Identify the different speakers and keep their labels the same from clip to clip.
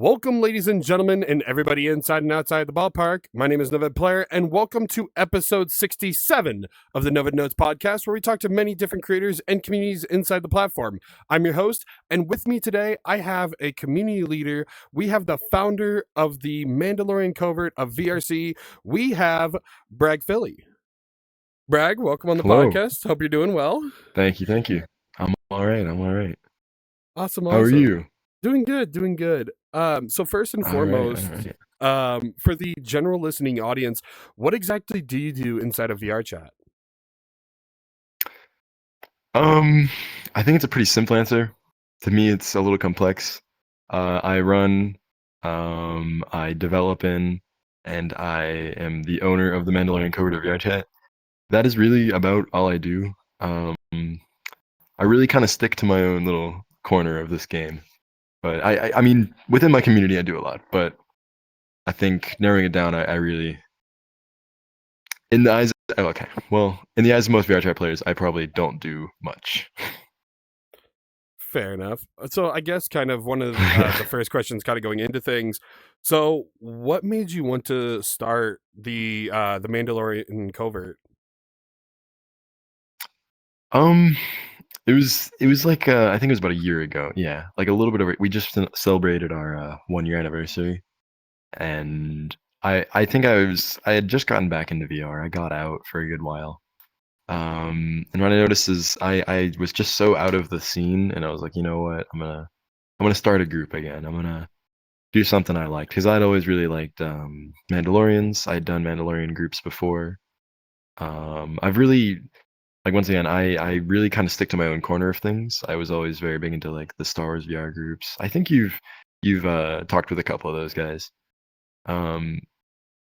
Speaker 1: Welcome, ladies and gentlemen, and everybody inside and outside the ballpark. My name is NovedPlayer, and welcome to episode 67 of the Noved Notes podcast, where we talk to many different creators and communities inside the platform. I'm your host, and with me today, I have a community leader. We have the founder of the Mandalorian Covert of VRC. We have Bragfilly. Brag, welcome on the
Speaker 2: Hello.
Speaker 1: podcast. Hope you're doing well.
Speaker 2: Thank you. I'm all right.
Speaker 1: Awesome.
Speaker 2: How are you?
Speaker 1: Doing good. So first and
Speaker 2: All right.
Speaker 1: foremost, for the general listening audience, what exactly do you do inside of VR chat?
Speaker 2: I think it's a pretty simple answer. To me, it's a little complex. I run, I develop in, and I am the owner of the Mandalorian Covert of VRC. That is really about all I do. I really kind of stick to my own little corner of this game. But I mean, within my community, I do a lot. But I think narrowing it down, I really, in the eyes, okay, well, in the eyes of most VRChat players, I probably don't do much.
Speaker 1: Fair enough. So I guess kind of one of the first questions, kind of going into things. So what made you want to start the Mandalorian Covert?
Speaker 2: It was like I think it was about a year ago. Yeah, like a little bit of. We just celebrated our 1 year anniversary, and I think I had just gotten back into VR. I got out for a good while. And what I noticed is I was just so out of the scene, and I was like, you know what, I'm gonna start a group again. I'm gonna do something I liked, because I'd always really liked Mandalorians. I'd done Mandalorian groups before. I've really, like, once again, I really kind of stick to my own corner of things. I was always very big into like the Star Wars VR groups. I think you've talked with a couple of those guys. Um,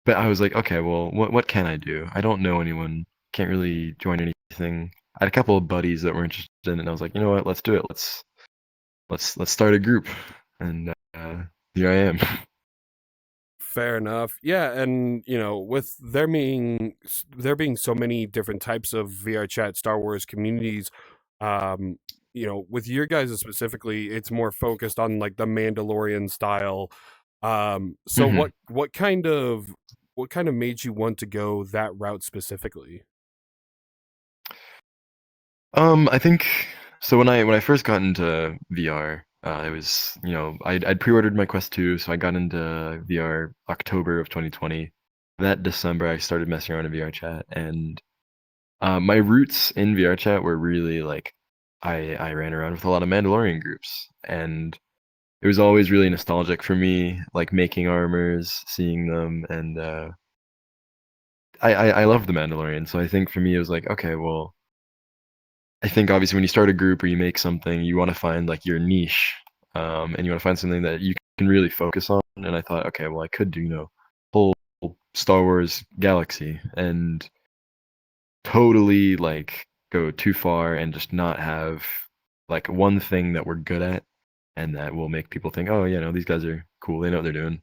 Speaker 2: but I was like, okay, well, what can I do? I don't know anyone. Can't really join anything. I had a couple of buddies that were interested in it, and I was like, you know what? Let's do it. Let's start a group. And here I am.
Speaker 1: Fair enough. Yeah, and with there being so many different types of VR chat Star Wars communities, um, with your guys specifically, it's more focused on like the Mandalorian style. So
Speaker 2: Mhm.
Speaker 1: what kind of made you want to go that route specifically?
Speaker 2: I think so. When I first got into VR, it was, I'd pre-ordered my Quest 2, so I got into VR October of 2020. That December, I started messing around in VR chat, and my roots in VR chat were really like I ran around with a lot of Mandalorian groups, and it was always really nostalgic for me, like making armors, seeing them, and I love the Mandalorian. So I think for me it was like, okay, well, I think obviously when you start a group or you make something, you want to find like your niche, and you want to find something that you can really focus on. And I thought, okay, well, I could do, whole Star Wars galaxy and totally like go too far and just not have like one thing that we're good at and that will make people think, oh, yeah, no, these guys are cool. They know what they're doing.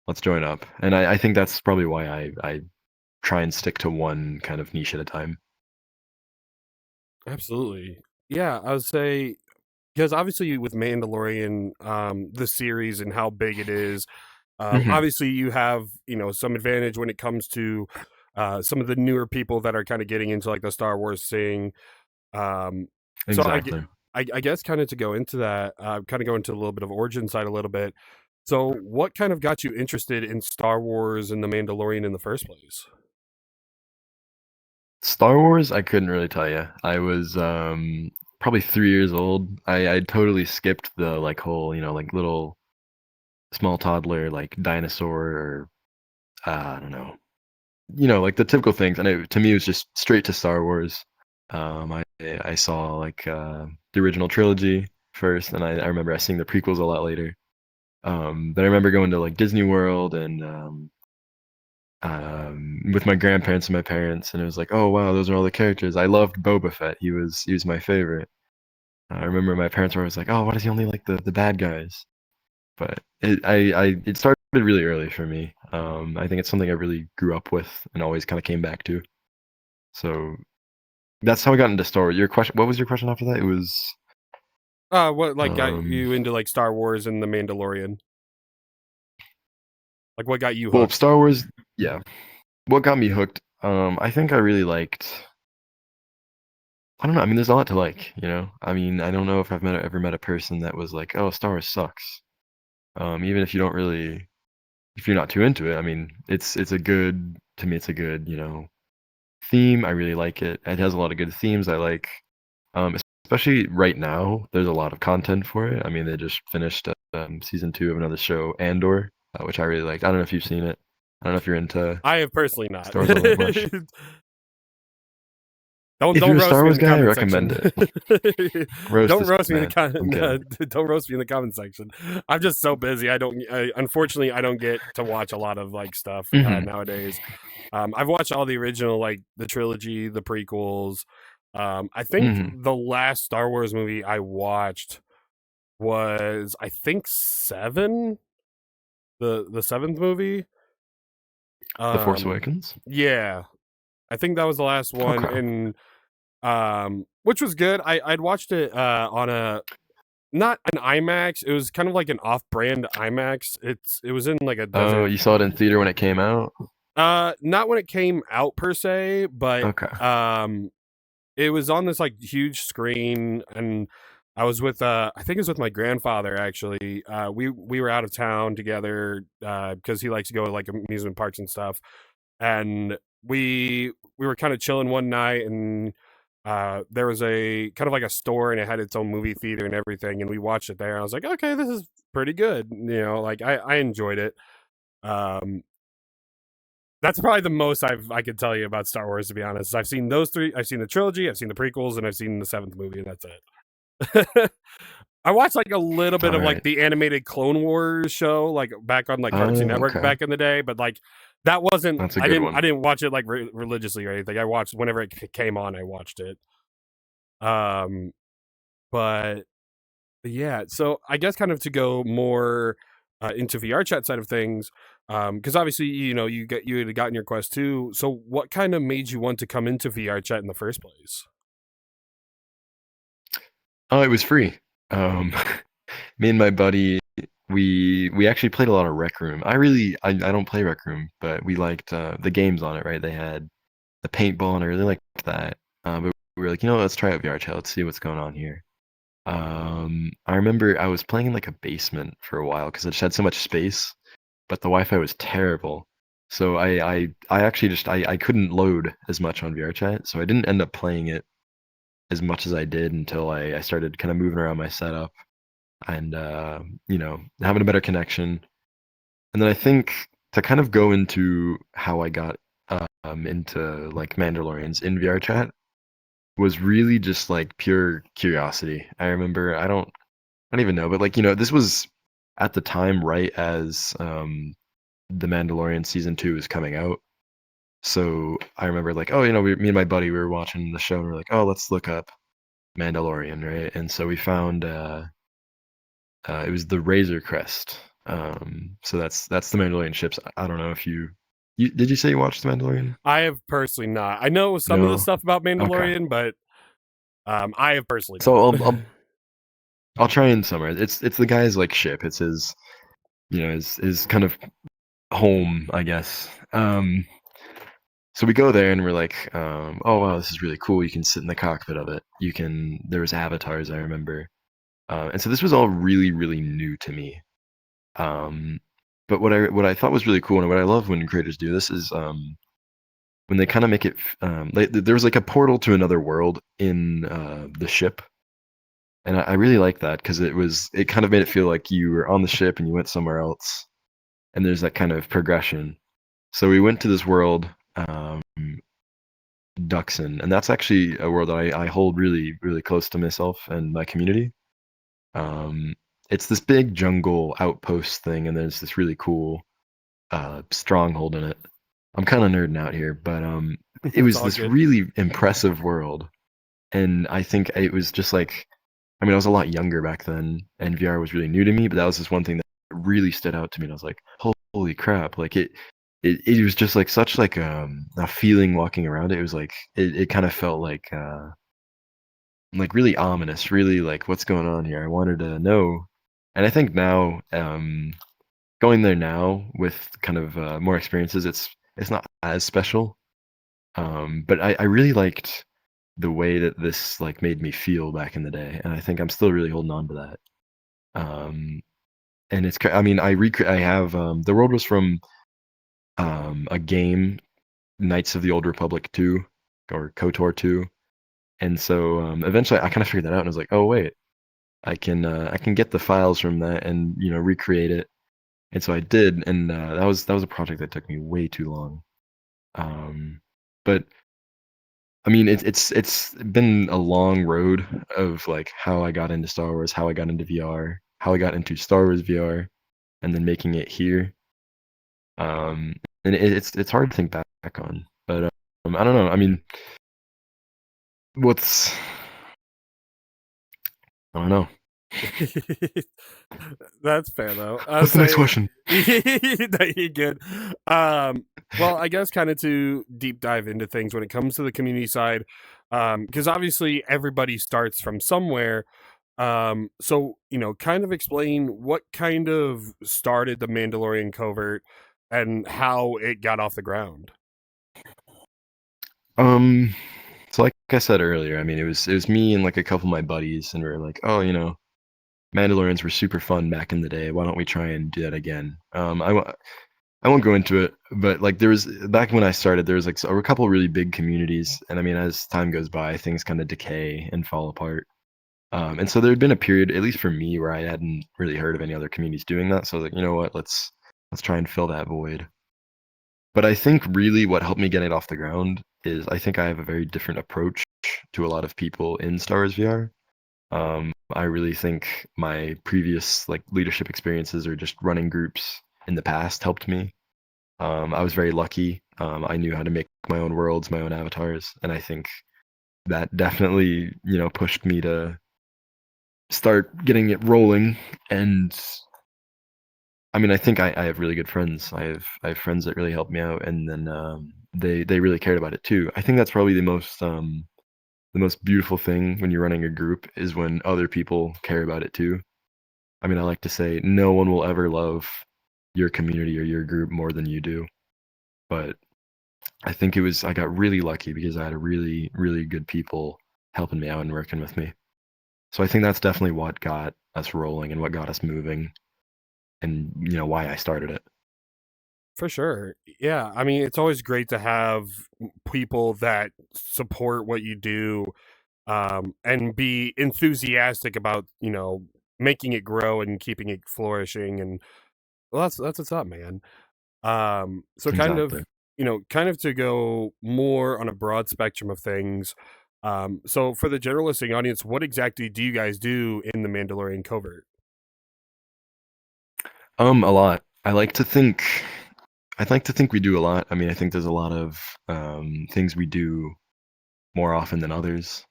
Speaker 2: Let's join up. And I think that's probably why I try and stick to one kind of niche at a time.
Speaker 1: Absolutely. Yeah, I would say because obviously with Mandalorian, the series and how big it is,
Speaker 2: Hmm.
Speaker 1: obviously you have some advantage when it comes to some of the newer people that are kind of getting into like the Star Wars thing. Um, so
Speaker 2: Exactly.
Speaker 1: I guess kind of to go into that, kind of go into a little bit of origin side a little bit. So what kind of got you interested in Star Wars and the Mandalorian in the first place?
Speaker 2: Star Wars, I couldn't really tell you. I was probably 3 years old. I totally skipped the like whole, like little small toddler like dinosaur or I don't know, like the typical things. And to me, it was just straight to Star Wars. I saw like the original trilogy first, and I remember I seeing the prequels a lot later. But I remember going to like Disney World and with my grandparents and my parents, and it was like, oh wow, those are all the characters. I loved Boba Fett. He was my favorite. I remember my parents were always like, oh, why does he only like the bad guys? But it started really early for me. I think it's something I really grew up with and always kind of came back to. So that's how I got into Star Wars. Your question, what was your question after that? It was
Speaker 1: What like got
Speaker 2: um
Speaker 1: you into like Star Wars and the Mandalorian? Like, what got you
Speaker 2: Well,
Speaker 1: hooked?
Speaker 2: Star Wars, yeah. What got me hooked? I think I really liked. I don't know. I mean, there's a lot to like, you know. I mean, I don't know if ever met a person that was like, "Oh, Star Wars sucks." Even if you don't really, if you're not too into it, I mean, it's a good to me. It's a good, you know, theme. I really like it. It has a lot of good themes. I like, especially right now. There's a lot of content for it. I mean, they just finished season 2 of another show, Andor, which I really liked. I don't know if you've seen it. I don't know if you're into
Speaker 1: I have personally not.
Speaker 2: Star Wars all that much. If
Speaker 1: Don't
Speaker 2: you're a
Speaker 1: roast
Speaker 2: Star
Speaker 1: me in
Speaker 2: Wars
Speaker 1: the
Speaker 2: guy, I
Speaker 1: comment
Speaker 2: recommend
Speaker 1: section.
Speaker 2: it. Roast
Speaker 1: Don't
Speaker 2: this
Speaker 1: roast me in the
Speaker 2: man. I'm kidding.
Speaker 1: don't roast me in the comment section. I'm just so busy. Unfortunately I don't get to watch a lot of like stuff
Speaker 2: Hmm.
Speaker 1: nowadays. I've watched all the original, like the trilogy, the prequels. I think
Speaker 2: Hmm.
Speaker 1: the last Star Wars movie I watched was, I think, Seven, the seventh movie.
Speaker 2: The Force
Speaker 1: Um,
Speaker 2: Awakens.
Speaker 1: yeah, I think that was the last one,
Speaker 2: Okay.
Speaker 1: and which was good. I'd watched it on a, not an IMAX. It was kind of like an off-brand IMAX. It was in like a
Speaker 2: Oh,
Speaker 1: desert.
Speaker 2: you saw it in theater when it came out?
Speaker 1: Not when it came out per se, but
Speaker 2: Okay.
Speaker 1: it was on this like huge screen, and I was with I think it was with my grandfather actually. We were out of town together because he likes to go to like amusement parks and stuff, and we were kind of chilling one night, and there was a kind of like a store, and it had its own movie theater and everything, and we watched it there. I was like, okay, this is pretty good, you know, like I enjoyed it. Um, that's probably the most I could tell you about Star Wars, to be honest. I've seen those three. I've seen the trilogy, I've seen the prequels, and I've seen the seventh movie, and that's it. I watched like a little bit
Speaker 2: All
Speaker 1: of like
Speaker 2: right.
Speaker 1: the animated Clone Wars show, like back on like Cartoon
Speaker 2: Oh,
Speaker 1: Network
Speaker 2: okay.
Speaker 1: back in the day, but like that wasn't.
Speaker 2: That's a good one.
Speaker 1: I didn't watch it like religiously or anything. I watched whenever it came on. I watched it. Um, but yeah, so I guess kind of to go more into VR chat side of things, because obviously you know you had gotten your Quest 2. So what kind of made you want to come into VR chat in the first place?
Speaker 2: Oh, it was free. Um, me and my buddy, we actually played a lot of Rec Room. I don't play Rec Room, but we liked the games on it, right? They had the paintball, and I really liked that. But we were like, you know, let's try out VR chat. Let's see what's going on here. I remember I was playing in like a basement for a while because it just had so much space, but the Wi-Fi was terrible. So I actually just I couldn't load as much on VR chat, so I didn't end up playing it as much as I did until I started kind of moving around my setup and you know, having a better connection. And then I think to kind of go into how I got into like Mandalorians in VR chat was really just like pure curiosity. I remember I don't even know, but like, you know, this was at the time right as the Mandalorian season 2 is coming out. So I remember like, oh, you know, me and my buddy, we were watching the show and we are like, oh, let's look up Mandalorian, right? And so we found it was the Razor Crest. So that's the Mandalorian ships. I don't know if you did you say you watched the Mandalorian?
Speaker 1: I have personally not. I know some of the
Speaker 2: No.
Speaker 1: stuff about
Speaker 2: Okay.
Speaker 1: Mandalorian, but I have personally
Speaker 2: So
Speaker 1: not.
Speaker 2: I'll try and summarize. It's the guy's like ship. It's his, you know, his kind of home, I guess. So we go there and we're like, oh wow, this is really cool. You can sit in the cockpit of it. You can. There was avatars, I remember. And so this was all really really new to me. Um, but what I thought was really cool and what I love when creators do this is when they kind of make it. Like, there was like a portal to another world in the ship, and I really like that because it kind of made it feel like you were on the ship and you went somewhere else, and there's that kind of progression. So we went to this world, Duxon, and that's actually a world that I hold really, really close to myself and my community. Um, it's this big jungle outpost thing, and there's this really cool stronghold in it. I'm kind of nerding out here, but it
Speaker 1: It's
Speaker 2: was
Speaker 1: all
Speaker 2: this
Speaker 1: good.
Speaker 2: really impressive world, and I think it was just like, I mean, I was a lot younger back then, and VR was really new to me, but that was just one thing that really stood out to me, and I was like, holy crap, like it was just like such like a feeling walking around it. It was like it kind of felt like really ominous, really like what's going on here. I wanted to know, and I think now going there now with kind of more experiences, it's not as special. But I really liked the way that this like made me feel back in the day, and I think I'm still really holding on to that. Um, and I mean, I have the world was from a game, Knights of the Old Republic 2 or KOTOR 2, and so eventually I kind of figured that out and I was like, oh wait, I can get the files from that and recreate it. And so I did, and that was a project that took me way too long. But I mean, it's been a long road of like how I got into Star Wars, how I got into VR, how I got into Star Wars VR, and then making it here. Um, and it's hard to think back on, but I don't know. I mean, what's I don't know.
Speaker 1: That's fair though. I
Speaker 2: What's
Speaker 1: would
Speaker 2: the next
Speaker 1: say
Speaker 2: question?
Speaker 1: that you good. Well, I guess kind of to deep dive into things when it comes to the community side, because obviously everybody starts from somewhere. So kind of explain what kind of started the Mandalorian Covert and how it got off the ground.
Speaker 2: Um, so like I said earlier, I mean, it was me and like a couple of my buddies, and we were like, oh, Mandalorians were super fun back in the day. Why don't we try and do that again? I won't go into it, but like there was back when I started, there was like a couple really big communities, and I mean, as time goes by, things kind of decay and fall apart. And so there had been a period, at least for me, where I hadn't really heard of any other communities doing that. So I was like, you know what, let's try and fill that void. But I think really what helped me get it off the ground is I think I have a very different approach to a lot of people in Star Wars VR. I really think my previous like leadership experiences or just running groups in the past helped me. I was very lucky. I knew how to make my own worlds, my own avatars, and I think that definitely, pushed me to start getting it rolling. And I mean, I think I have really good friends. I have friends that really helped me out, and then they really cared about it too. I think that's probably the most beautiful thing when you're running a group is when other people care about it too. I mean, I like to say no one will ever love your community or your group more than you do. But I think I got really lucky because I had a really, really good people helping me out and working with me. So I think that's definitely what got us rolling and what got us moving and, why I started it.
Speaker 1: For sure. Yeah. I mean, it's always great to have people that support what you do, and be enthusiastic about, making it grow and keeping it flourishing. And well, that's what's up, man. So
Speaker 2: Exactly.
Speaker 1: kind of to go more on a broad spectrum of things. So for the general listening audience, what exactly do you guys do in the Mandalorian Covert?
Speaker 2: A lot. I'd like to think we do a lot. I mean, I think there's a lot of things we do more often than others.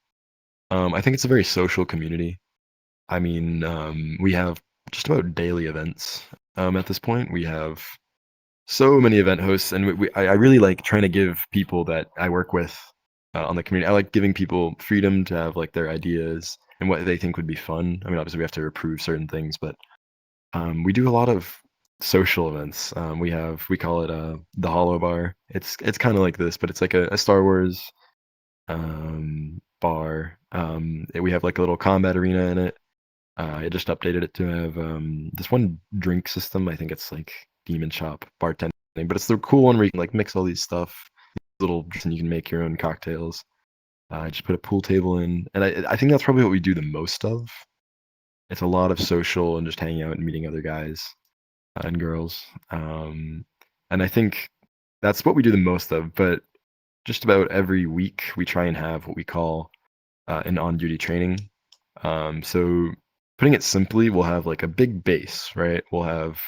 Speaker 2: I think it's a very social community. I mean, we have just about daily events. At this point, we have so many event hosts, and I really like trying to give people that I work with on the community. I like giving people freedom to have like their ideas and what they think would be fun. I mean, obviously we have to approve certain things, but we do a lot of social events. We call it the Hollow Bar. It's kind of like this, but it's like a Star Wars bar. We have like a little combat arena in it. I just updated it to have this one drink system. I think it's like Demon Shop bartending, but it's the cool one where you can like mix all these stuff, little, and you can make your own cocktails. I just put a pool table in, and I think that's probably what we do the most of. It's a lot of social and just hanging out and meeting other guys and girls. And I think that's what we do the most of. But just about every week, we try and have what we call an on-duty training. So putting it simply, we'll have like a big base, right? We'll have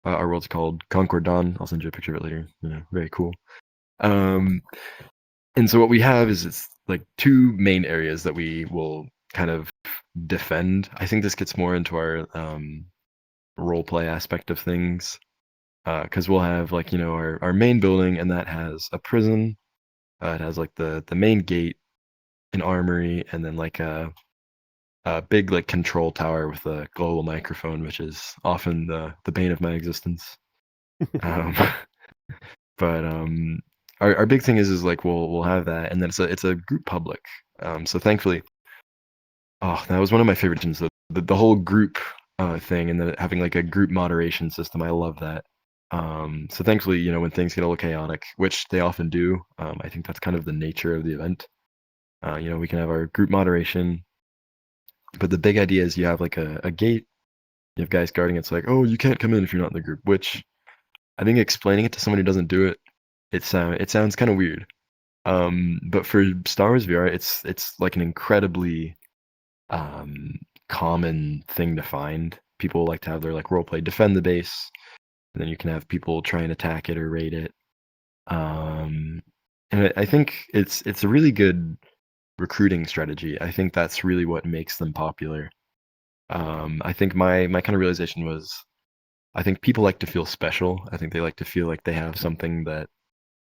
Speaker 2: our world's called Concord Dawn. I'll send you a picture of it later. Very cool. Um, and so what we have is it's like two main areas that we will kind of defend. I think this gets more into our role play aspect of things because we'll have like our main building, and that has a prison. It has like the main gate, an armory, and then like big like control tower with a global microphone, which is often the bane of my existence. Um, but our big thing is like we'll have that, and then it's a group public. So thankfully, oh, that was one of my favorite things. The whole group thing, and then having like a group moderation system. I love that. So thankfully, when things get a little chaotic, which they often do, I think that's kind of the nature of the event. We can have our group moderation, but the big idea is you have like a gate. You have guys guarding. It's like, oh, you can't come in if you're not in the group. Which I think explaining it to someone who doesn't do it, it sounds kind of weird. But for Star Wars VR, it's like an incredibly common thing to find. People like to have their like roleplay defend the base, and then you can have people try and attack it or raid it. And I think it's a really good recruiting strategy. I think that's really what makes them popular. I think my kind of realization was, I think people like to feel special. I think they like to feel like they have something that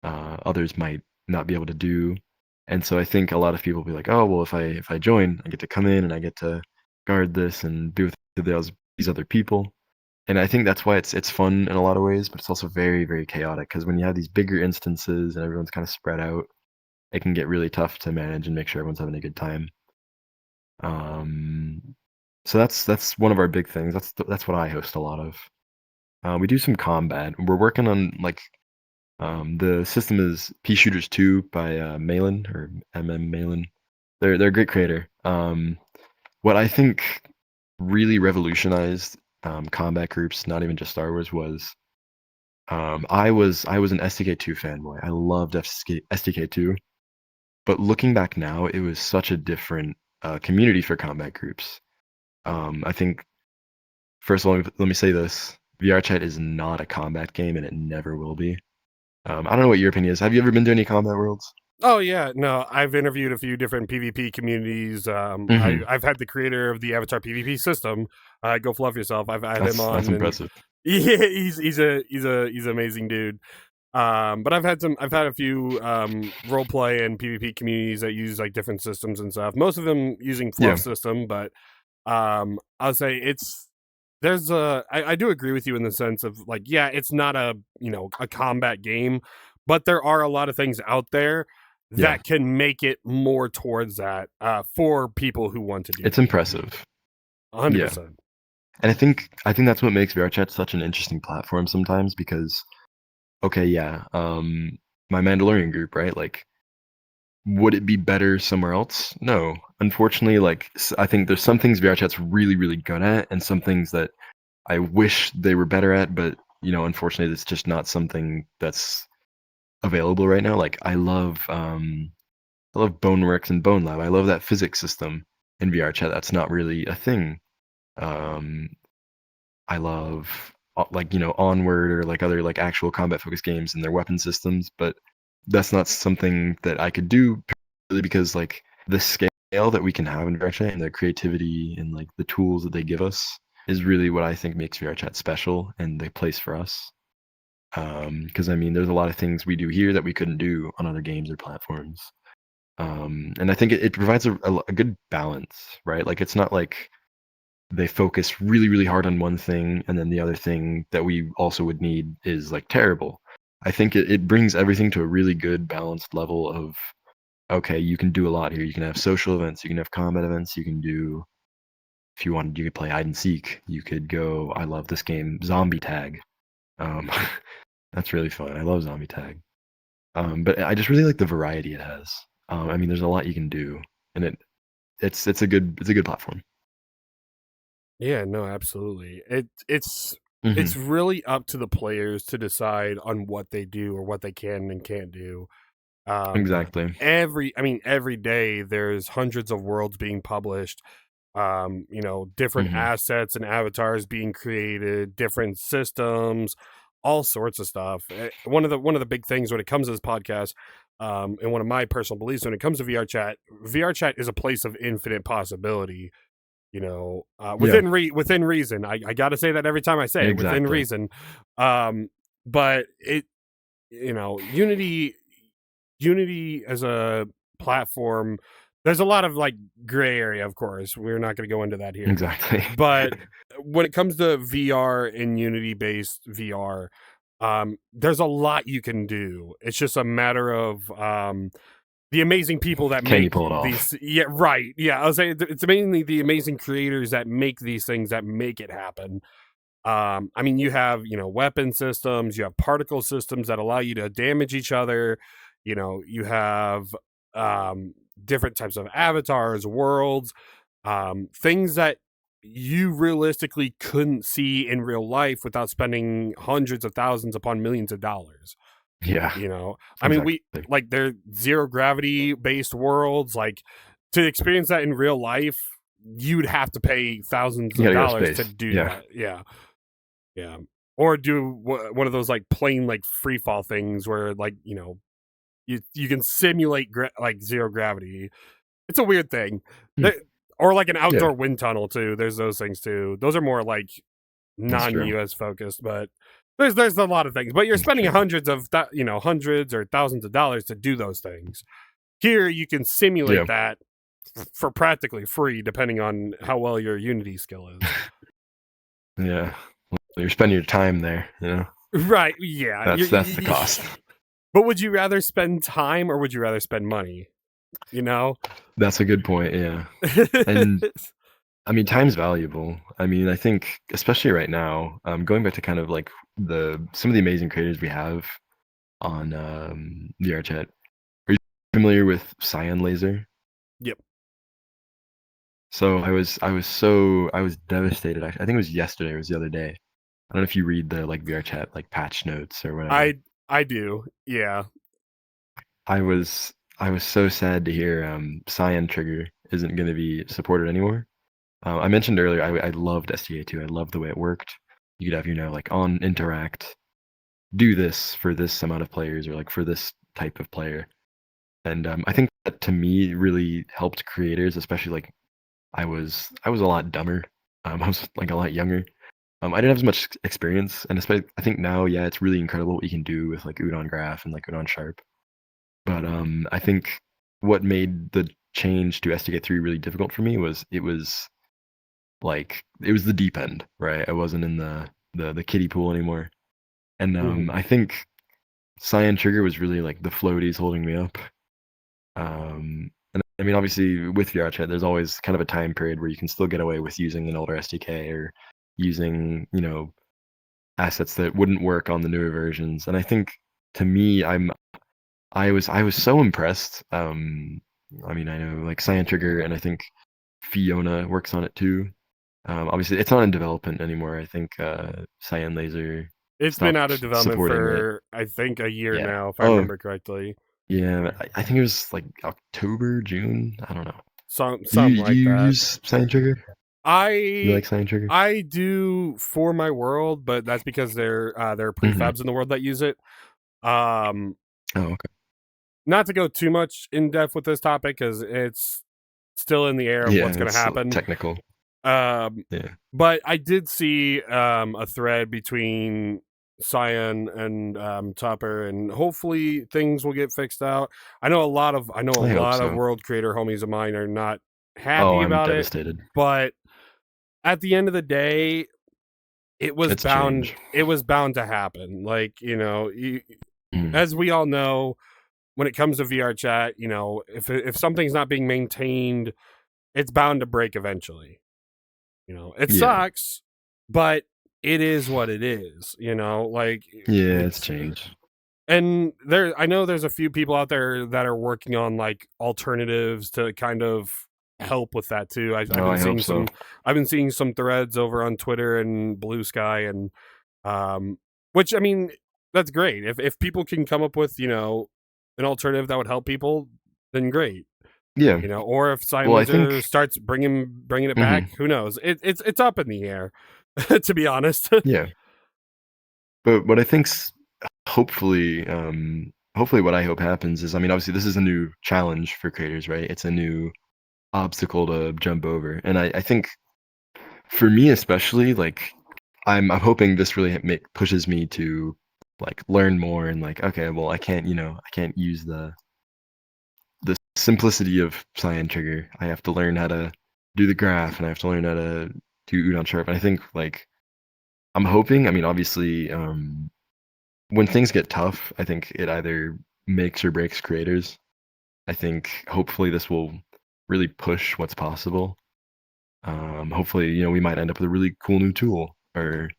Speaker 2: others might not be able to do. And so I think a lot of people will be like, oh, well, if I join, I get to come in and I get to guard this and be with these other people. And I think that's why it's fun in a lot of ways, but it's also very, very chaotic, because when you have these bigger instances and everyone's kind of spread out, it can get really tough to manage and make sure everyone's having a good time. So that's one of our big things. That's what I host a lot of. We do some combat. We're working on like the system is Pea Shooters 2 by Malin or Malin. They're a great creator. What I think really revolutionized combat groups, not even just Star Wars, was I was an STK2 fanboy. I loved STK2, but looking back now, it was such a different community for combat groups. I think first of all, let me say this: VR Chat is not a combat game, and it never will be. I don't know what your opinion is. Have you ever been to any combat worlds?
Speaker 1: Oh yeah, no, I've interviewed a few different PvP communities.
Speaker 2: Mm-hmm.
Speaker 1: I've had the creator of the Avatar PvP system, Go Fluff Yourself. I've had him
Speaker 2: That's
Speaker 1: on, and
Speaker 2: impressive.
Speaker 1: yeah, he's an amazing dude. But I've had a few roleplay and PvP communities that use like different systems and stuff. Most of them using
Speaker 2: Yeah,
Speaker 1: Fluff system, but I'll say I do agree with you in the sense of like, yeah, it's not a combat game, but there are a lot of things out there
Speaker 2: yeah,
Speaker 1: that can make it more towards that for people who want to do
Speaker 2: it's
Speaker 1: that.
Speaker 2: impressive. Yeah,
Speaker 1: 100%.
Speaker 2: and I think that's what makes VR Chat such an interesting platform sometimes, because okay, yeah, my Mandalorian group, right? Like, would it be better somewhere else? No, unfortunately. Like, I think there's some things VR Chat's really, really good at, and some things that I wish they were better at, but unfortunately, it's just not something that's available right now. Like, I love Boneworks and Bone Lab. I love that physics system in VR Chat. That's not really a thing. Um, I love like Onward or like other like actual combat focused games and their weapon systems, but that's not something that I could do purely because like the scale that we can have in VRChat and the creativity and like the tools that they give us is really what I think makes VRChat special and the place for us. Because I mean, there's a lot of things we do here that we couldn't do on other games or platforms. And I think it provides a good balance, right? Like it's not like they focus really, really hard on one thing, and then the other thing that we also would need is like terrible. I think it brings everything to a really good balanced level of, okay, you can do a lot here. You can have social events, you can have combat events, you can do, if you wanted, you could play hide and seek. You could go, I love this game, Zombie Tag. Um, that's really fun. I love Zombie Tag. But I just really like the variety it has. I mean, there's a lot you can do, and it's a good platform.
Speaker 1: Yeah, no, absolutely. It's
Speaker 2: Hmm.
Speaker 1: really up to the players to decide on what they do or what they can and can't do.
Speaker 2: Exactly.
Speaker 1: Every day there's hundreds of worlds being published, different
Speaker 2: Hmm.
Speaker 1: assets and avatars being created, different systems, all sorts of stuff. One of the big things when it comes to this podcast, and one of my personal beliefs when it comes to VR chat is a place of infinite possibility.
Speaker 2: Yeah,
Speaker 1: Within reason. I got to say that every time I say it, within
Speaker 2: exactly.
Speaker 1: reason. But it, Unity as a platform there's a lot of like gray area, of course. We're not going to go into that here.
Speaker 2: Exactly.
Speaker 1: But when it comes to VR and Unity based VR, there's a lot you can do. It's just a matter of the amazing people that
Speaker 2: Can you
Speaker 1: make
Speaker 2: pull it off?
Speaker 1: these. Yeah, right. Yeah, I was saying it's mainly the amazing creators that make these things that make it happen. I mean, you have, weapon systems, you have particle systems that allow you to damage each other. You have different types of avatars, worlds, things that you realistically couldn't see in real life without spending hundreds of thousands upon millions of dollars.
Speaker 2: Yeah.
Speaker 1: I mean, they're zero gravity based worlds. Like, to experience that in real life, you'd have to pay thousands of dollars to do that. Yeah. Or do one of those like plane like free fall things where like, you can simulate like zero gravity. It's a weird thing. Or like an outdoor wind tunnel too. There's those things too. Those are more like non-US focused, but there's a lot of things. But you're spending hundreds or thousands of dollars to do those things. Here you can simulate that for practically free, depending on how well your Unity skill is.
Speaker 2: Yeah. You're spending your time there,
Speaker 1: Right, yeah.
Speaker 2: That's the cost.
Speaker 1: But would you rather spend time or would you rather spend money?
Speaker 2: That's a good point, yeah. And I mean, time's valuable. I mean, I think especially right now, going back to kind of like some of the amazing creators we have on VR chat. Are you familiar with Cyan Laser?
Speaker 1: Yep.
Speaker 2: So I was devastated. I think it was yesterday or it was the other day. I don't know if you read the like VR chat like patch notes or whatever.
Speaker 1: I do. Yeah.
Speaker 2: I was so sad to hear Cyan Trigger isn't going to be supported anymore. I mentioned earlier I loved SDK2. I loved the way it worked. You could have like on interact, do this for this amount of players or like for this type of player, and I think that to me really helped creators, especially like I was a lot dumber. I was like a lot younger. I didn't have as much experience, and especially I think now, it's really incredible what you can do with like Udon Graph and like Udon Sharp. But I think what made the change to SDK3 really difficult for me was it was the deep end, right? I wasn't in the kiddie pool anymore, and I think Cyan Trigger was really like the floaties holding me up. And I mean, obviously with VR chat, there's always kind of a time period where you can still get away with using an older SDK or using assets that wouldn't work on the newer versions. And I think to me, I was so impressed. I mean, I know like Cyan Trigger, and I think Fiona works on it too. Obviously, it's not in development anymore. I think Cyan Laser.
Speaker 1: It's been out of development for I think a year now, if I remember correctly.
Speaker 2: Yeah, I think it was like October, June. I don't know.
Speaker 1: Something like that.
Speaker 2: You use Cyan Trigger? You like Cyan Trigger?
Speaker 1: I do for my world, but that's because there are prefabs in the world that use it.
Speaker 2: Oh, okay.
Speaker 1: Not to go too much in depth with this topic because it's still in the air of what's going to happen.
Speaker 2: Technical.
Speaker 1: But I did see a thread between Cyan and Topper, and hopefully things will get fixed out. I know a lot of world creator homies of mine are not happy about
Speaker 2: devastated.
Speaker 1: But at the end of the day, it was bound to happen. Like, as we all know, when it comes to VR chat, if something's not being maintained, it's bound to break eventually. It sucks, but it is what it is, like
Speaker 2: it's changed.
Speaker 1: And I know there's a few people out there that are working on like alternatives to kind of help with that too. I've been seeing some threads over on Twitter and Blue Sky, and which, I mean, that's great. If people can come up with an alternative that would help people, then great.
Speaker 2: Yeah.
Speaker 1: Or if Cyan Laser starts bringing it back, who knows? It's up in the air, to be honest.
Speaker 2: Yeah. But what I think's hopefully what I hope happens is, I mean, obviously this is a new challenge for creators, right? It's a new obstacle to jump over, and I think for me especially, like I'm hoping this really pushes me to like learn more and like, okay, well, I can't use the simplicity of Cyan Trigger. I have to learn how to do the graph, and I have to learn how to do Udon Sharp. And I think like I'm hoping. I mean, obviously, when things get tough, I think it either makes or breaks creators. I think hopefully this will really push what's possible. Hopefully, we might end up with a really cool new tool, or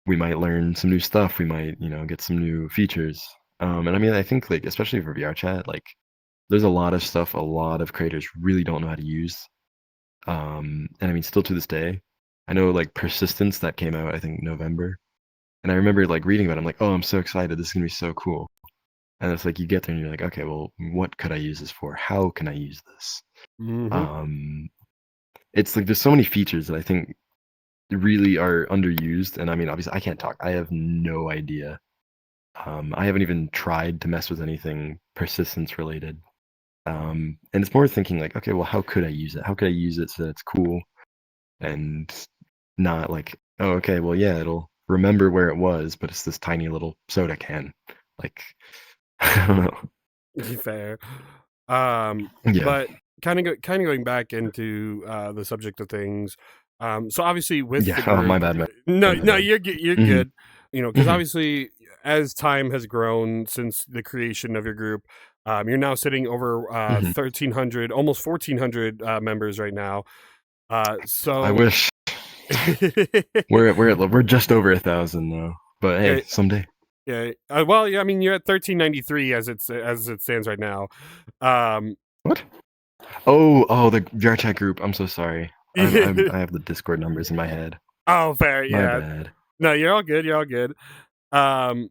Speaker 2: we might learn some new stuff. We might, get some new features. And I mean, I think like especially for VR chat, like there's a lot of stuff a lot of creators really don't know how to use. And I mean, still to this day, I know like persistence that came out, I think November, and I remember like reading about it. I'm like, oh, I'm so excited. This is gonna be so cool. And it's like you get there and you're like, okay, well, what could I use this for? How can I use this?
Speaker 1: Mm-hmm.
Speaker 2: It's like there's so many features that I think really are underused. And I mean, obviously, I can't talk. I have no idea. I haven't even tried to mess with anything persistence related. And it's more thinking like, okay, well, how could I use it? How could I use it so that it's cool and not like, oh, okay, well, yeah, it'll remember where it was, but it's this tiny little soda can. Like, I don't know.
Speaker 1: Fair.
Speaker 2: Yeah.
Speaker 1: But kind of going back into the subject of things. So obviously with the
Speaker 2: Yeah. Oh, my
Speaker 1: group,
Speaker 2: bad, man.
Speaker 1: no,
Speaker 2: My
Speaker 1: no,
Speaker 2: bad.
Speaker 1: you're
Speaker 2: Mhm.
Speaker 1: good. Because
Speaker 2: Mhm.
Speaker 1: obviously as time has grown since the creation of your group, you're now sitting over
Speaker 2: Mhm.
Speaker 1: 1,300, almost 1,400 members right now.
Speaker 2: I
Speaker 1: So
Speaker 2: wish we're just over 1,000 now, but
Speaker 1: yeah,
Speaker 2: hey, someday.
Speaker 1: yeah. Well, yeah. I mean, you're at 1393 as it stands right now. Um,
Speaker 2: What? Oh, the VR chat group. I'm so sorry. I have the Discord numbers in my head.
Speaker 1: oh, fair.
Speaker 2: My
Speaker 1: Yeah.
Speaker 2: bad.
Speaker 1: No, you're all good. You're all good. Um,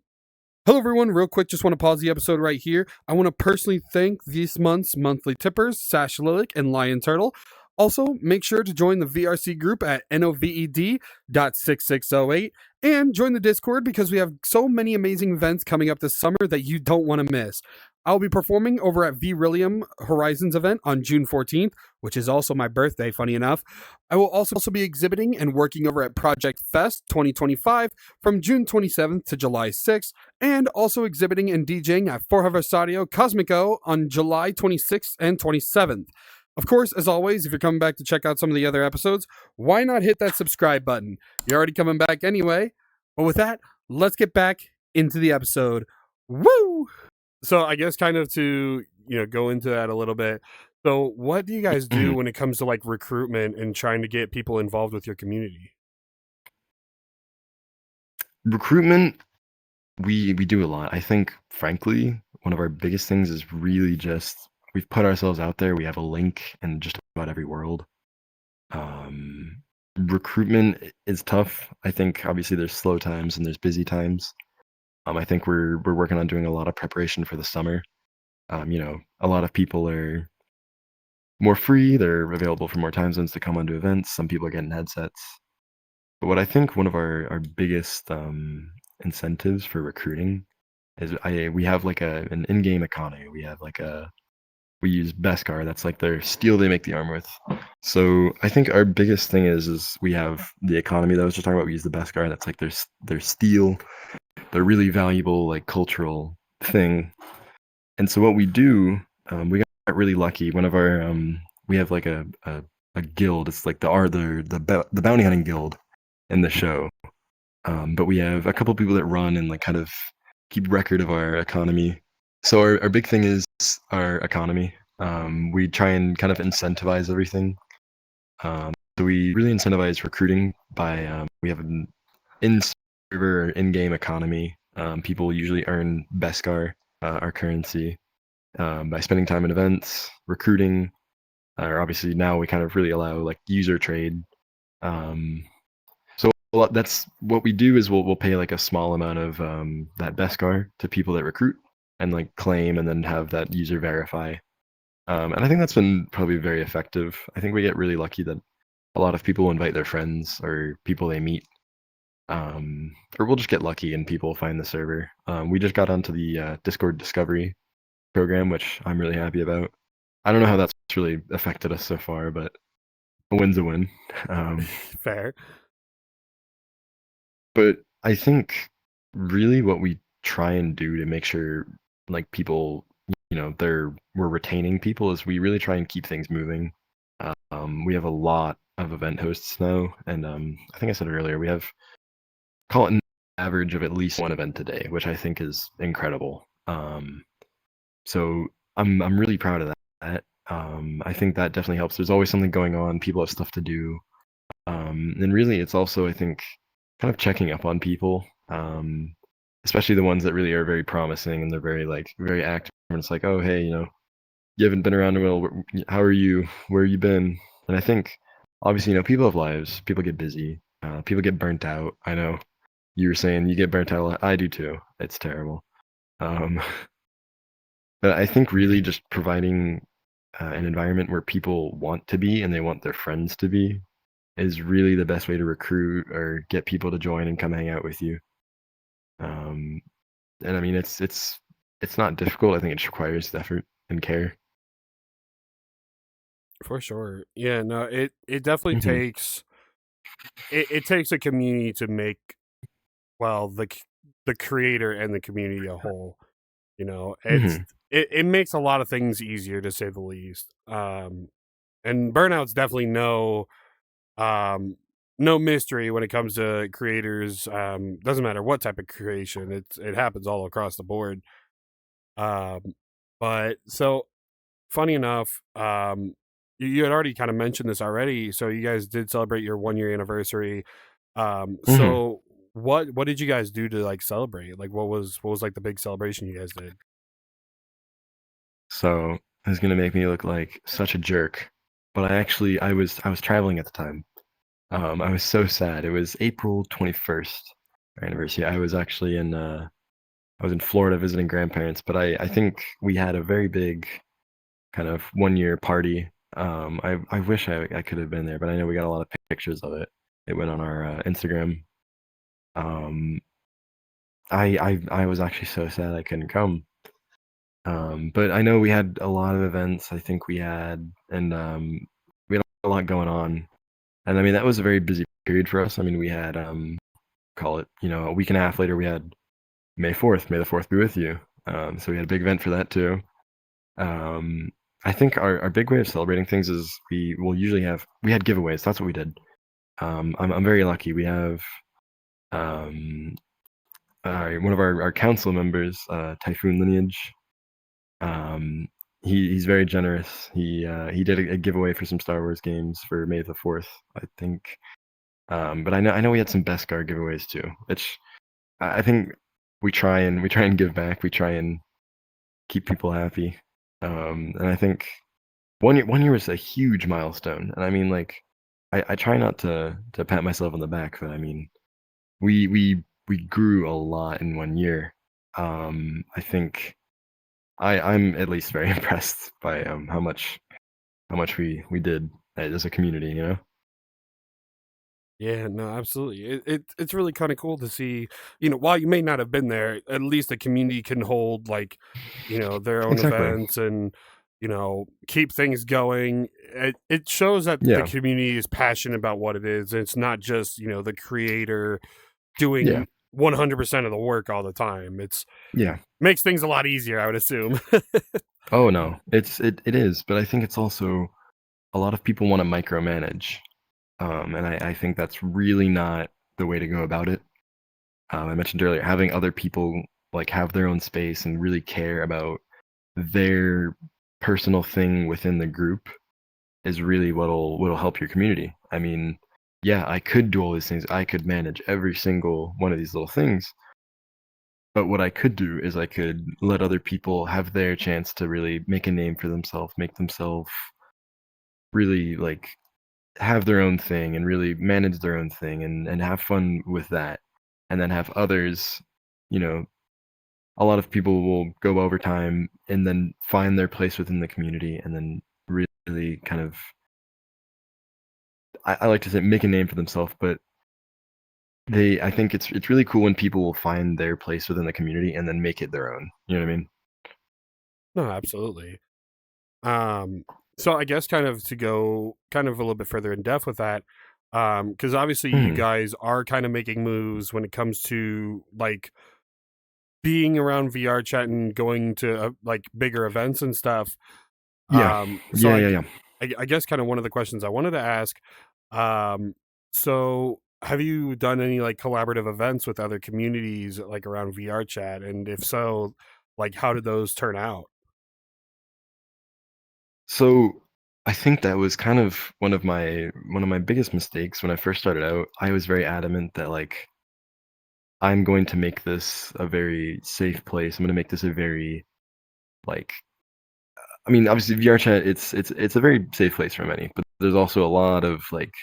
Speaker 1: Hello, everyone. Real quick, just want to pause the episode right here. I want to personally thank this month's monthly tippers, Sash Lilic and Lion Turtle. Also, make sure to join the VRC group at noved.6608 and join the Discord because we have so many amazing events coming up this summer that you don't want to miss. I'll be performing over at Vrillium Horizons event on June 14th, which is also my birthday, funny enough. I will also be exhibiting and working over at Project Fest 2025 from June 27th to July 6th, and also exhibiting and DJing at For Harvest Audio Cosmico on July 26th and 27th. Of course, as always, if you're coming back to check out some of the other episodes, why not hit that subscribe button? You're already coming back anyway. But with that, let's get back into the episode. Woo! So I guess kind of to, go into that a little bit. So what do you guys do
Speaker 2: Mhm.
Speaker 1: when it comes to like recruitment and trying to get people involved with your community?
Speaker 2: Recruitment, we do a lot. I think, frankly, one of our biggest things is really just we've put ourselves out there. We have a link in just about every world. Recruitment is tough. I think obviously there's slow times and there's busy times. I think we're working on doing a lot of preparation for the summer. A lot of people are more free. They're available for more time zones to come onto events. Some people are getting headsets. But what I think one of our biggest incentives for recruiting is we have like an in-game economy. We use Beskar. That's like their steel they make the armor with. So I think our biggest thing is we have the economy that I was just talking about. We use the Beskar. That's like their steel, their really valuable like cultural thing. And so what we do, we got really lucky. One of our we have like a guild. It's like the bounty hunting guild in the show. But we have a couple people that run and like kind of keep record of our economy. So our big thing is our economy. We try and kind of incentivize everything. So we really incentivize recruiting by we have an in-server or in-game economy. People usually earn Beskar, our currency, by spending time in events, recruiting, or obviously now we kind of really allow like user trade. Um, so that's what we do is we'll pay like a small amount of that Beskar to people that recruit and like claim and then have that user verify. And I think that's been probably very effective. I think we get really lucky that a lot of people invite their friends or people they meet. Or we'll just get lucky and people find the server. We just got onto the Discord Discovery program, which I'm really happy about. I don't know how that's really affected us so far, but a win's a win.
Speaker 1: Fair.
Speaker 2: But I think really what we try and do to make sure like people we're retaining people is we really try and keep things moving. We have a lot of event hosts now, and I think I said it earlier. We have call it an average of at least one event a day, which I think is incredible. So I'm really proud of that. I think that definitely helps. There's always something going on. People have stuff to do. And really, it's also, I think, kind of checking up on people, especially the ones that really are very promising and they're very active. And it's like, oh, hey, you haven't been around a while. How are you? Where you been? And I think, obviously, people have lives. People get busy. People get burnt out. I know you were saying you get burnt out a lot. I do too. It's terrible. Um, but I think really just providing an environment where people want to be and they want their friends to be is really the best way to recruit or get people to join and come hang out with you. And I mean, it's not difficult. I think it just requires effort and care.
Speaker 1: For sure. Yeah, no, it definitely
Speaker 2: Hmm.
Speaker 1: takes it takes a community to make, well, the creator and the community a whole.
Speaker 2: Hmm.
Speaker 1: It makes a lot of things easier, to say the least. And burnout's definitely no mystery when it comes to creators. Doesn't matter what type of creation, it happens all across the board. Um, but so funny enough, you had already kind of mentioned this already. So you guys did celebrate your 1 year anniversary.
Speaker 2: Hmm.
Speaker 1: So what did you guys do to like celebrate? Like what was like the big celebration you guys did?
Speaker 2: So this is gonna make me look like such a jerk, but I was traveling at the time. I was so sad. It was April 21st, our anniversary. I was in Florida visiting grandparents, but I think we had a very big kind of 1 year party. I wish I could have been there, but I know we got a lot of pictures of it. It went on our Instagram. Um, I was actually so sad I couldn't come. But I know we had a lot of events. I think we had a lot going on, and I mean that was a very busy period for us. I mean we had call it a week and a half later we had May 4th. May the 4th be with you. So we had a big event for that too. Um, I think our big way of celebrating things is we had giveaways. That's what we did. I'm very lucky. We have um, one of our council members, Typhoon Lineage. Um, he's very generous. He did a giveaway for some Star Wars games for May the 4th, I think. But I know we had some Beskar giveaways too. I think we try and give back. We try and keep people happy. And I think 1 year was a huge milestone. And I mean, like, I try not to pat myself on the back, but I mean, we grew a lot in 1 year. I think I'm at least very impressed by how much we did as a community.
Speaker 1: Yeah, no, absolutely. It's really kind of cool to see, while you may not have been there, at least the community can hold like, their own
Speaker 2: Exactly.
Speaker 1: events and, keep things going. It shows that the
Speaker 2: Yeah.
Speaker 1: community is passionate about what it is. It's not just, the creator
Speaker 2: Yeah.
Speaker 1: doing 100% of the work all the time. It's
Speaker 2: Yeah.
Speaker 1: makes things a lot easier, I would assume.
Speaker 2: Oh no, it is, but I think it's also a lot of people want to micromanage, and I think that's really not the way to go about it. I mentioned earlier having other people like have their own space and really care about their personal thing within the group is really what'll help your community. I mean, yeah, I could do all these things. I could manage every single one of these little things, but what I could do is I could let other people have their chance to really make a name for themselves, make themselves really like have their own thing and really manage their own thing and have fun with that. And then have others, you know, a lot of people will go overtime and then find their place within the community and then really kind of I like to say make a name for themselves, but I think it's really cool when people will find their place within the community and then make it their own. You know what I mean?
Speaker 1: No, absolutely. Um, so I guess kind of to go kind of a little bit further in depth with that, because obviously you
Speaker 2: Mhm.
Speaker 1: guys are kind of making moves when it comes to like being around VR chat and going to like bigger events and stuff.
Speaker 2: Yeah,
Speaker 1: So
Speaker 2: yeah.
Speaker 1: I guess kind of one of the questions I wanted to ask. So have you done any like collaborative events with other communities like around VR chat? And if so, like how did those turn out?
Speaker 2: So I think that was kind of one of my biggest mistakes when I first started out. I was very adamant that like I'm going to make this a very safe place. I'm going to make this a very like I mean, obviously VR chat it's a very safe place for many, but there's also a lot of like,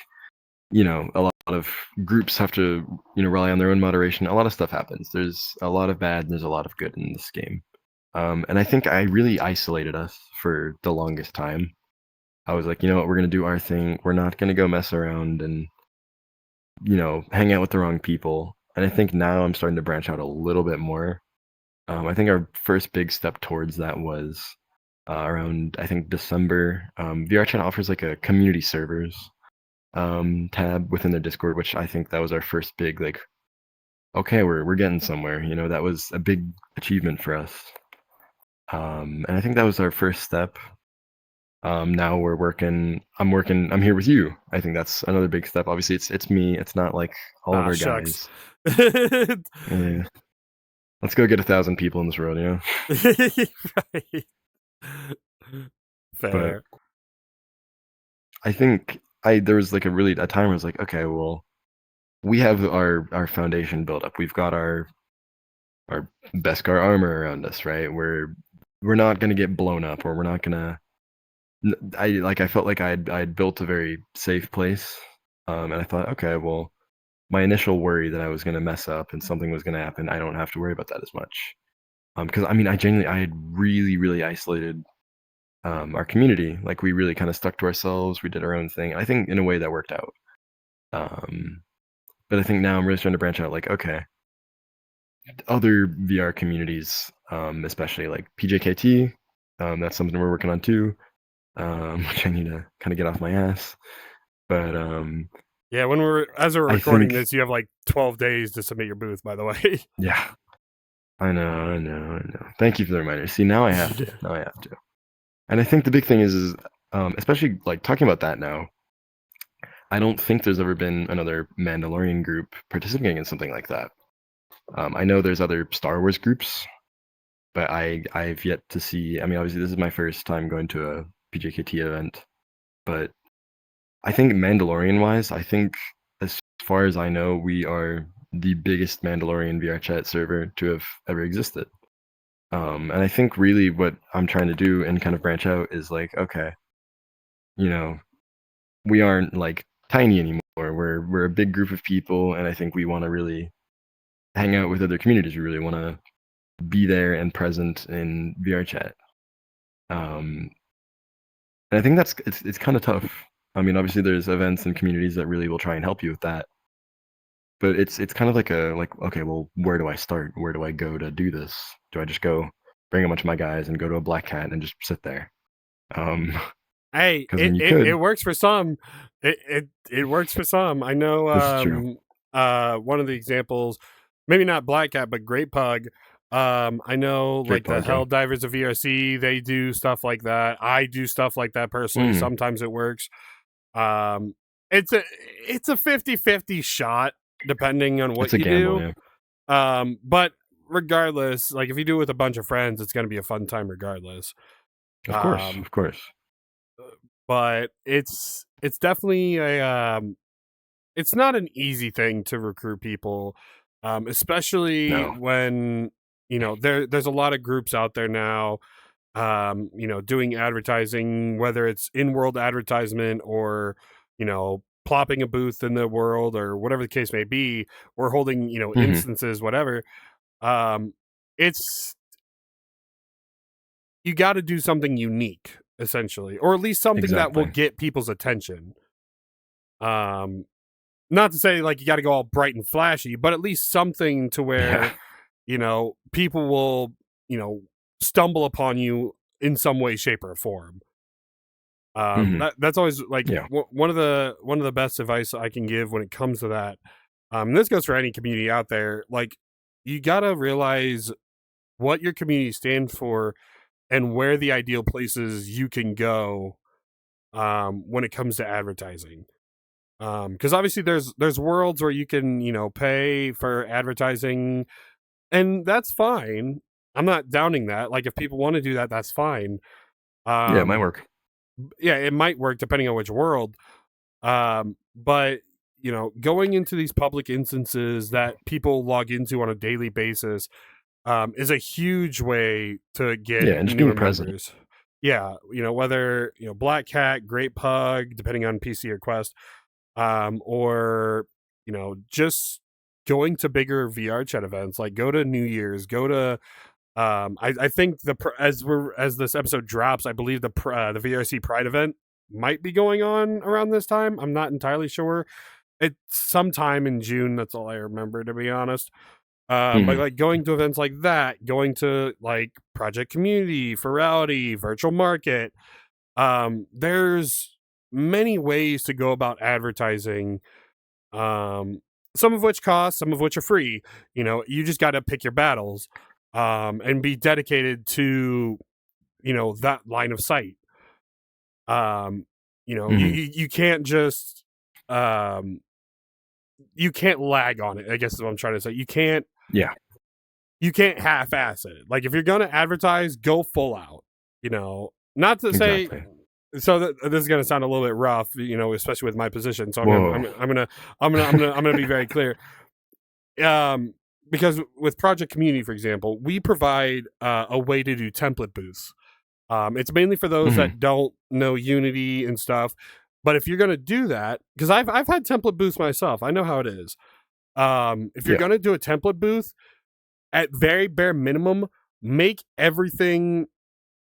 Speaker 2: a lot of groups have to, rely on their own moderation. A lot of stuff happens. There's a lot of bad and there's a lot of good in this game. And I think I really isolated us for the longest time. I was like, you know what, we're gonna do our thing. We're not gonna go mess around and, hang out with the wrong people. And I think now I'm starting to branch out a little bit more. I think our first big step towards that was around, I think, December. VRChat offers like a community servers tab within their Discord, which I think that was our first big like, okay, we're getting somewhere. That was a big achievement for us. And I think that was our first step. Now we're working. I'm here with you. I think that's another big step. Obviously, it's me. It's not like all of our
Speaker 1: Shucks.
Speaker 2: guys. Yeah. Let's go get 1,000 people in this world,
Speaker 1: Right.
Speaker 2: But
Speaker 1: Fair.
Speaker 2: I think there was like a time where I was like, okay, well, we have our foundation built up. We've got our Beskar armor around us, right? We're not gonna get blown up, or we're not gonna. I felt like I'd built a very safe place, and I thought, okay, well, my initial worry that I was gonna mess up and something was gonna happen, I don't have to worry about that as much. Because I mean, I had really isolated our community. Like we really kind of stuck to ourselves. We did our own thing. I think in a way that worked out. But I think now I'm really starting to branch out. Like, okay, other VR communities, especially like PJKT, that's something we're working on too, which I need to kind of get off my ass. But
Speaker 1: yeah, as we're recording this, you have like 12 days to submit your booth, by the way.
Speaker 2: Yeah, I know. Thank you for the reminder. See, now I have to. Now I have to. And I think the big thing is especially like talking about that now. I don't think there's ever been another Mandalorian group participating in something like that. I know there's other Star Wars groups, but I've yet to see. I mean, obviously, this is my first time going to a PJKT event, but I think Mandalorian-wise, I think as far as I know, we are the biggest Mandalorian VR chat server to have ever existed. And I think really what I'm trying to do and kind of branch out is like, okay, we aren't like tiny anymore. We're a big group of people, and I think we want to really hang out with other communities. We really want to be there and present in VR chat. And I think it's kind of tough. I mean, obviously there's events and communities that really will try and help you with that. But it's kind of like okay, well, where do I start? Where do I go to do this? Do I just go bring a bunch of my guys and go to a Black Cat and just sit there?
Speaker 1: Hey, it works for some. It works for some. I know one of the examples, maybe not Black Cat, but Great Pug. I know Great Pug, the Helldivers of VRC, they do stuff like that. I do stuff like that personally. Sometimes it works. It's a 50-50 shot depending on what you gamble, do. Yeah. But regardless, like if you do it with a bunch of friends, it's going to be a fun time regardless.
Speaker 2: Of course.
Speaker 1: But it's definitely it's not an easy thing to recruit people, especially when there's a lot of groups out there now, doing advertising, whether it's in-world advertisement or plopping a booth in the world or whatever the case may be, or holding instances, whatever. It's you got to do something unique, essentially, or at least something that will get people's attention. Not to say like you got to go all bright and flashy, but at least something to where people will stumble upon you in some way, shape, or form. That's always like one of the best advice I can give when it comes to that. This goes for any community out there. Like, you gotta realize what your community stands for and where the ideal places you can go when it comes to advertising. Because obviously there's worlds where you can, you know, pay for advertising, and that's fine. I'm not downing that. Like, if people want to do that, that's fine.
Speaker 2: Yeah, it might work.
Speaker 1: Yeah, it might work depending on which world. But you know, going into these public instances that people log into on a daily basis is a huge way to get
Speaker 2: And just
Speaker 1: newer
Speaker 2: being present.
Speaker 1: members. Yeah, you know, whether, you know, Black Cat, Great Pug, depending on PC or Quest, or, you know, just going to bigger VR chat events, like go to New Year's, go to I think as this episode drops, I believe the VRC Pride event might be going on around this time. I'm not entirely sure. It's sometime in June. That's all I remember, to be honest. But like going to events like that, going to like Project Community, Virality, Virtual Market, there's many ways to go about advertising. Some of which cost, some of which are free. You know, you just got to pick your battles, and be dedicated to, you know, that line of sight. You know, you can't just you can't lag on it, I guess is what I'm trying to say. You can't half-ass it. Like, if you're gonna advertise, go full out. You know, not to say. So this is gonna sound a little bit rough, you know, especially with my position. So I'm gonna be very clear. Because with Project Community, for example, we provide a way to do template booths. It's mainly for those that don't know Unity and stuff. But if you're going to do that, because I've had template booths myself, I know how it is. If you're going to do a template booth, at very bare minimum, make everything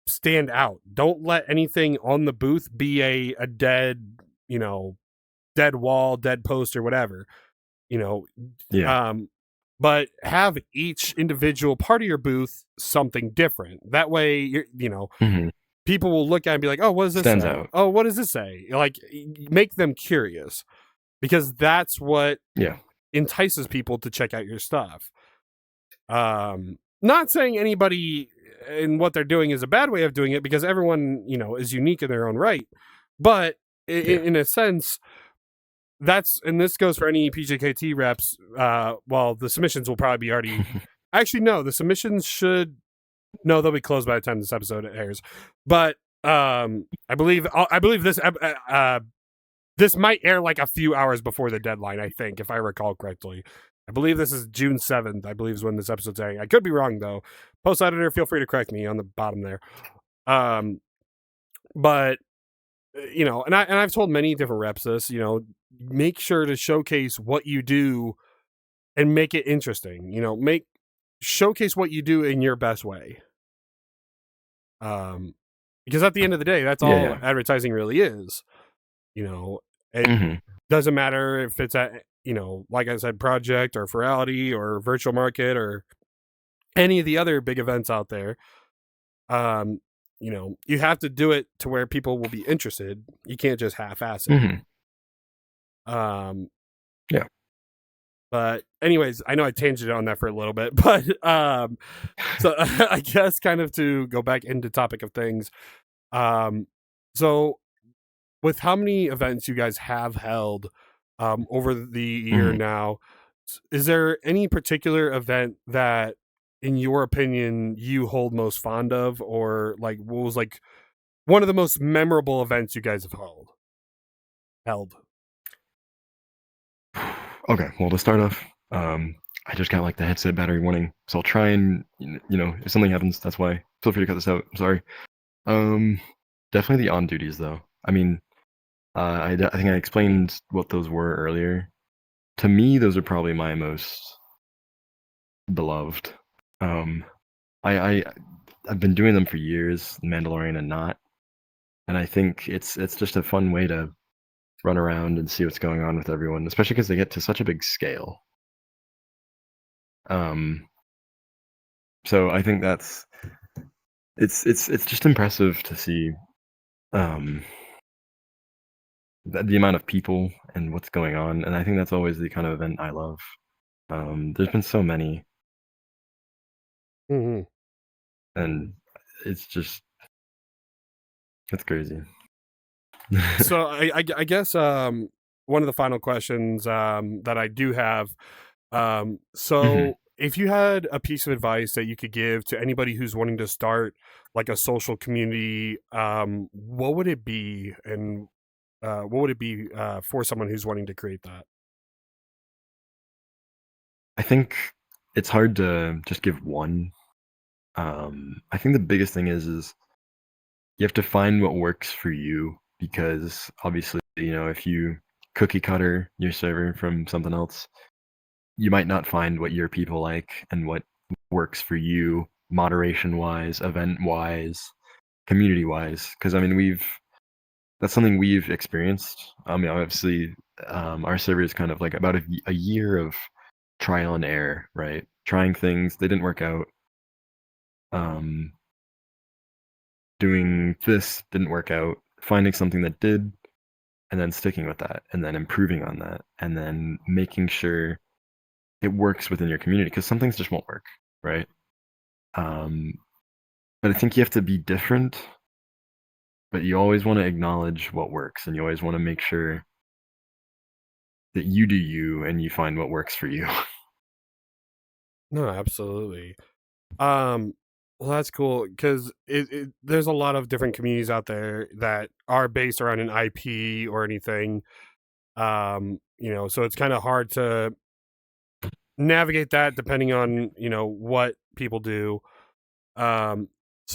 Speaker 1: stand out. Don't let anything on the booth be a dead, you know, dead wall, dead post, or whatever. You know, but have each individual part of your booth something different. That way, you know, people will look at it and be like, oh, what does this
Speaker 2: Stands
Speaker 1: say?
Speaker 2: out.
Speaker 1: Oh, what does this say? Like, make them curious, because that's what entices people to check out your stuff. Not saying anybody in what they're doing is a bad way of doing it, because everyone, you know, is unique in their own right. But in a sense, and this goes for any PJKT reps. Well, the submissions will probably be already. Actually, no, the submissions they'll be closed by the time this episode airs. But I believe this might air like a few hours before the deadline, I think, if I recall correctly. I believe this is June 7th, I believe, is when this episode's airing. I could be wrong, though. Post editor, feel free to correct me on the bottom there. But you know, and I've told many different reps this, you know, make sure to showcase what you do and make it interesting. You know, showcase what you do in your best way. Because at the end of the day, that's all advertising really is. You know, it doesn't matter if it's at, you know, like I said, Project or Virality or Virtual Market or any of the other big events out there. You know, you have to do it to where people will be interested. You can't just half-ass it. But anyways, I know I tangented on that for a little bit, but so I guess kind of to go back into topic of things. So with how many events you guys have held over the year now, is there any particular event that, in your opinion, you hold most fond of, or like what was like one of the most memorable events you guys have held?
Speaker 2: Okay, well, to start off, I just got like the headset battery warning, so I'll try and, you know, if something happens, that's why. Feel free to cut this out. I'm sorry. Definitely the on duties, though. I mean, I think I explained what those were earlier. To me, those are probably my most beloved. I've been doing them for years, Mandalorian and not, and I think it's just a fun way to run around and see what's going on with everyone, especially because they get to such a big scale. So I think it's just impressive to see the amount of people and what's going on, and I think that's always the kind of event I love. There's been so many. and it's crazy.
Speaker 1: So I guess one of the final questions that I do have. So if you had a piece of advice that you could give to anybody who's wanting to start like a social community, what would it be, and what would it be for someone who's wanting to create that?
Speaker 2: I think it's hard to just give one. I think the biggest thing is you have to find what works for you, because obviously, if you cookie cutter your server from something else, you might not find what your people like and what works for you, moderation wise, event wise, community wise. Because I mean, that's something we've experienced. I mean, obviously, our server is kind of like about a year of trial and error, right? Trying things, they didn't work out. Doing this didn't work out. Finding something that did, and then sticking with that, and then improving on that, and then making sure it works within your community, because some things just won't work, right? But I think you have to be different, but you always want to acknowledge what works, and you always want to make sure that you do you and you find what works for you.
Speaker 1: No, absolutely. Well, that's cool, because there's a lot of different communities out there that are based around an IP or anything. So it's kind of hard to navigate that depending on what people do. So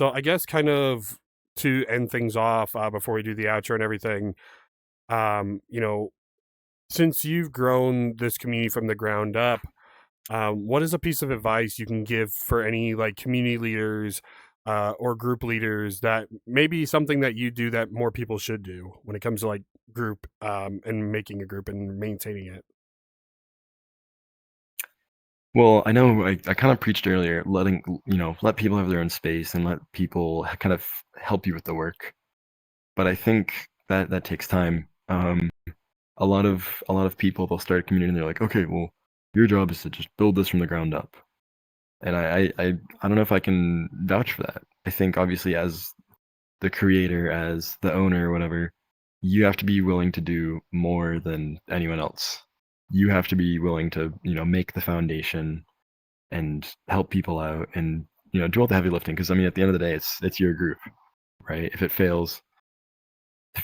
Speaker 1: I guess kind of to end things off before we do the outro and everything, since you've grown this community from the ground up, what is a piece of advice you can give for any like community leaders or group leaders, that maybe something that you do that more people should do when it comes to like group and making a group and maintaining it?
Speaker 2: Well, I know I kind of preached earlier, let people have their own space and let people kind of help you with the work. But I think that takes time. A lot of people, they'll start a community and they're like, okay, well, your job is to just build this from the ground up. And I don't know if I can vouch for that. I think obviously as the creator, as the owner or whatever, you have to be willing to do more than anyone else. You have to be willing to, make the foundation and help people out and, do all the heavy lifting. Because I mean, at the end of the day, it's your group, right? If it fails,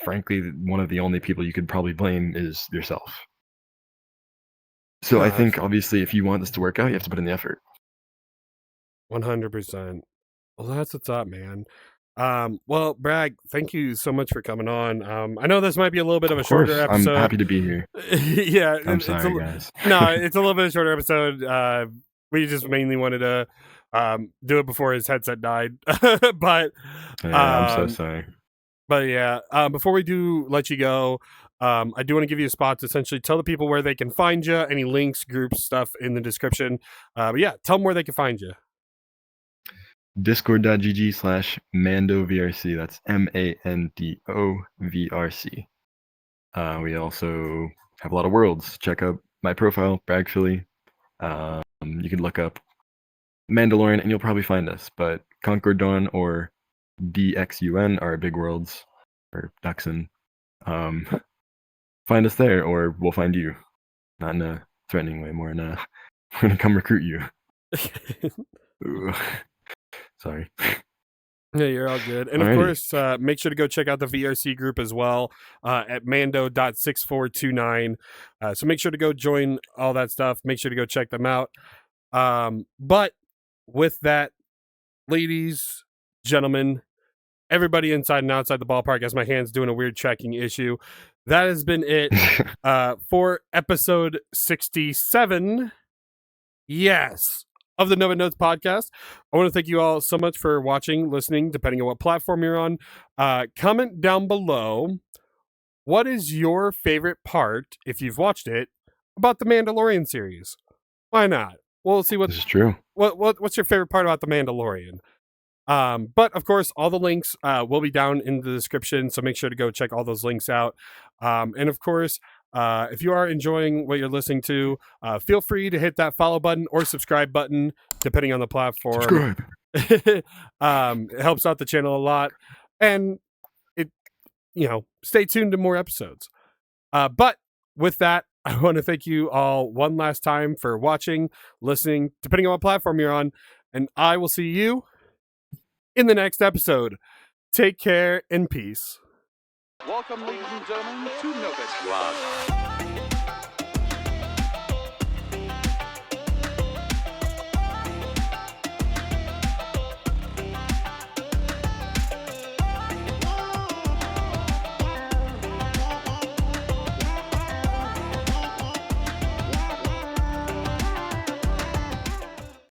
Speaker 2: frankly, one of the only people you could probably blame is yourself. So I think obviously if you want this to work out, you have to put in the effort.
Speaker 1: 100%. Well, that's what's up, man. Well, Bragg, thank you so much for coming on. I know this might be a little bit of a shorter episode.
Speaker 2: I'm happy to be here.
Speaker 1: Yeah,
Speaker 2: I'm sorry, guys.
Speaker 1: No, it's a little bit of a shorter episode. We just mainly wanted to do it before his headset died. But
Speaker 2: yeah, I'm so sorry.
Speaker 1: But yeah, before we do let you go, I do want to give you a spot to essentially tell the people where they can find you, any links, groups, stuff in the description. But yeah, tell them where they can find you.
Speaker 2: Discord.gg/MandoVRC. That's MandoVRC. We also have a lot of worlds. Check out my profile, Bragfilly. You can look up Mandalorian and you'll probably find us. But Concord Dawn or DXUN are big worlds, or Duxon. Find us there, or we'll find you. Not in a threatening way, more in a we're gonna come recruit you. Sorry.
Speaker 1: Yeah, you're all good. And of course, make sure to go check out the VRC group as well at mando.6429. So make sure to go join all that stuff. Make sure to go check them out. But with that, ladies, gentlemen, everybody inside and outside the ballpark, as my hand's doing a weird checking issue, that has been it for episode 67. Yes. Of the Noved Notes podcast. I want to thank you all so much for watching, listening, depending on what platform you're on. Comment down below, what is your favorite part, if you've watched it, about the Mandalorian series? Why not? We'll see what
Speaker 2: this is true.
Speaker 1: What's your favorite part about the Mandalorian? But of course, all the links will be down in the description, so make sure to go check all those links out. And of course, if you are enjoying what you're listening to, feel free to hit that follow button or subscribe button, depending on the platform.
Speaker 2: Subscribe.
Speaker 1: It helps out the channel a lot, and it, stay tuned to more episodes. But with that, I want to thank you all one last time for watching, listening, depending on what platform you're on, and I will see you in the next episode. Take care and peace.
Speaker 3: Welcome, ladies and gentlemen, to Noved.